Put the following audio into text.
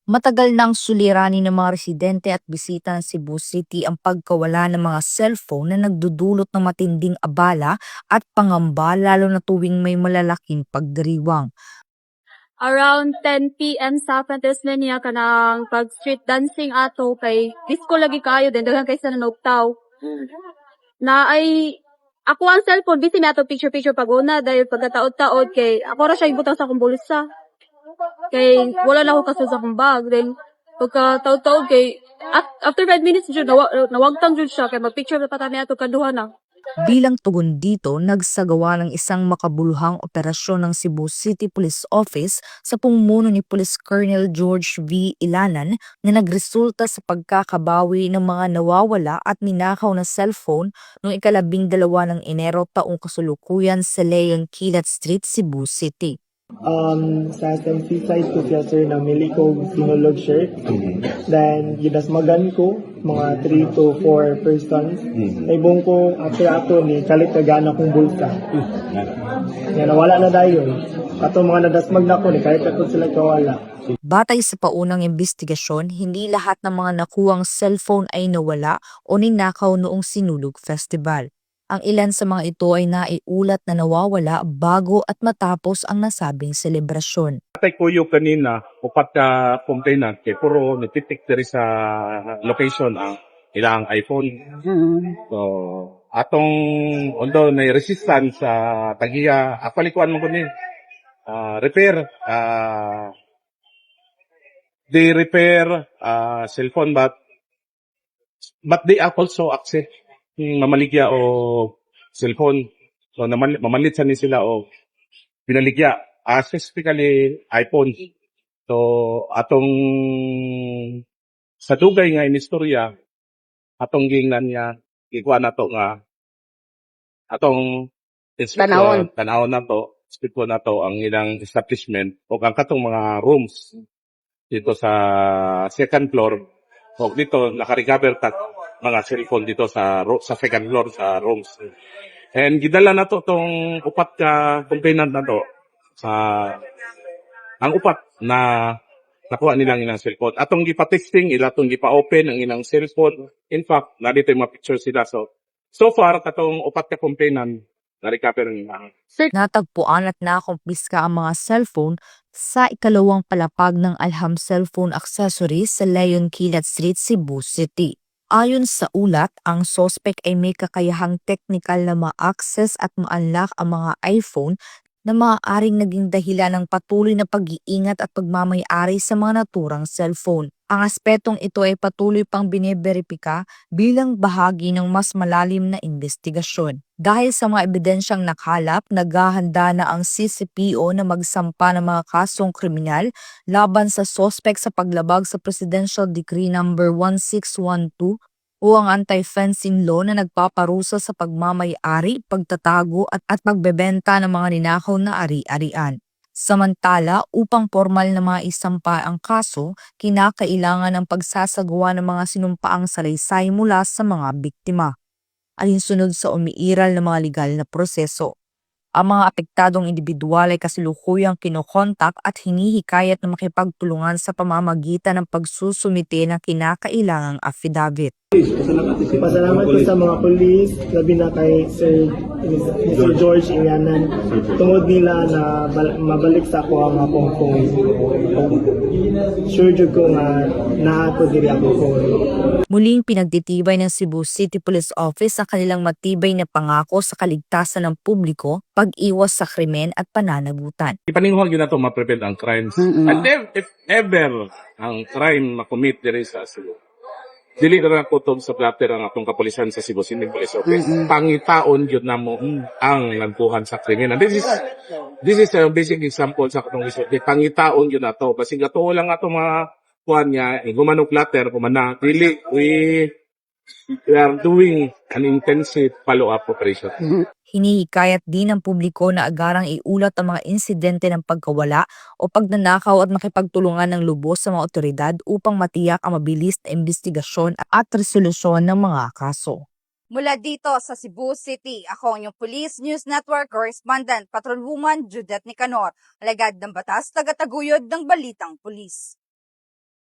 Matagal nang suliranin ng mga residente at bisita ng Cebu City ang pagkawala ng mga cellphone na nagdudulot ng matinding abala at pangamba lalo na tuwing may malalaking pagdiriwang. Around 10 p.m. sa Fantasman niya kanang pag street dancing ato kay disco lagi kayo din daghan kay sa nanugtaw. Na ay ako ang cellphone busy mi ato picture paguna dahil pagkataod-taod kay ako ra siya ibutang sa akong bulsa. Kay wala na ako kaso sa akong bag then pagkataod-taod kay after 5 minutes jud nawagtang jud siya kay magpicture pa ta mi ato kaduha na. Bilang tugon dito, nagsagawa ng isang makabuluhang operasyon ng Cebu City Police Office sa pamumuno ni Police Colonel George V. Ilanan na nagresulta sa pagkakabawi ng mga nawawala at ninakaw na cellphone noong 12 ng Enero taong kasulukuyan sa Leon Kilat Street, Cebu City. Sa SMC side ko siya sir na mili ko sinulog shirt. Then gidasmagan ko mga 3 to 4 persons. Naibong ko after ato ni kalit kagana kong bulsa. Nga nawala na dayon. Ato mga nadasmag na ko ni kalit ato sila kawala. Batay sa paunang investigasyon, hindi lahat ng mga nakuwang cellphone ay nawala o ninakaw noong Sinulog Festival. Ang ilan sa mga ito ay naiulat na nawawala bago at matapos ang nasabing selebrasyon. Atay kuyo kanina, upat ka complainant kay puro nititik diri sa location ang ilang iPhone. So, atong although na resistance sa tagiya, apalikuan mo ko ni repair, they repair cellphone but they are also access mamaligya o cellphone. So, mamalit sa ni sila o pinaligya. Specifically, iPhone. So, atong sa dugay nga inistorya, atong gingnan niya, ikuha na to nga, atong tanawon na to, inspector na to ang ilang establishment o ang katong mga rooms dito sa second floor. O dito, naka-recover mga cellphone dito sa second floor sa rooms. And gidala na to tong upat ka complainant na to sa ang upat na nakuha nilang ilang cellphone. Atong gipa-testing, atong gipa-open ang ilang cellphone. In fact, narito yung mga pictures sila. So far, katong upat ka complainant na-recover ang ilang. Natagpuan at nakumpiska ang mga cellphone sa ikalawang palapag ng Alham Cellphone Accessories sa Leon Kilat Street, Cebu City. Ayon sa ulat, ang sospek ay may kakayahang teknikal na ma-access at ma-unlock ang mga iPhone na maaaring naging dahilan ng patuloy na pag-iingat at pagmamayari sa mga naturang cellphone. Ang aspetong ito ay patuloy pang bineberipika bilang bahagi ng mas malalim na investigasyon. Dahil sa mga ebidensyang nakalap, naghahanda na ang CCPO na magsampa ng mga kasong kriminal laban sa sospek sa paglabag sa Presidential Decree No. 1612 o ang anti-fencing law na nagpaparusa sa pagmamayari, pagtatago at pagbebenta ng mga ninakaw na ari-arian. Samantala, upang formal na maisampa ang kaso, kinakailangan ng pagsasagawa ng mga sinumpaang salaysay mula sa mga biktima, alinsunod sa umiiral na mga legal na proseso. Ang mga apektadong individual ay kasalukuyang kinokontak at hinihikayat na makipagtulungan sa pamamagitan ng pagsusumite ng kinakailangang affidavit. Pasalamat ko sa mga police, labi na kay Mr. George Ilanan. Tungod nila na mabalik sa ako ang akong phone. Sure jud ko nga naato diri akong phone. Muling pinagtitibay ng Cebu City Police Office ang kanilang matibay na pangako sa kaligtasan ng publiko, pag-iwas sa krimen at pananagutan. Ipaninguhag yun na ito ma-prevent ang crimes. And if ever ang crime makomit diri sa Cebu, dili na kutob sa platter ang atong kapulisan sa Cebu City Police Office. Pangitaon yun na mo ang nagbuhan sa krimen. And this is a basic example sa atong isip. Pangitaon yun na to. Basig ato lang atong mga kuhan niya, gumanong platter, kumana, dili, we are doing an intensive follow-up operation. Hinihikayat din ng publiko na agarang iulat ang mga insidente ng pagkawala o pagnanakaw at makipagtulungan ng lubos sa mga otoridad upang matiyak ang mabilis na investigasyon at resolusyon ng mga kaso. Mula dito sa Cebu City, ako ang inyong Police News Network Correspondent, Patrolwoman Judith Nicanor, alagad ng batas, tagataguyod ng Balitang Pulis.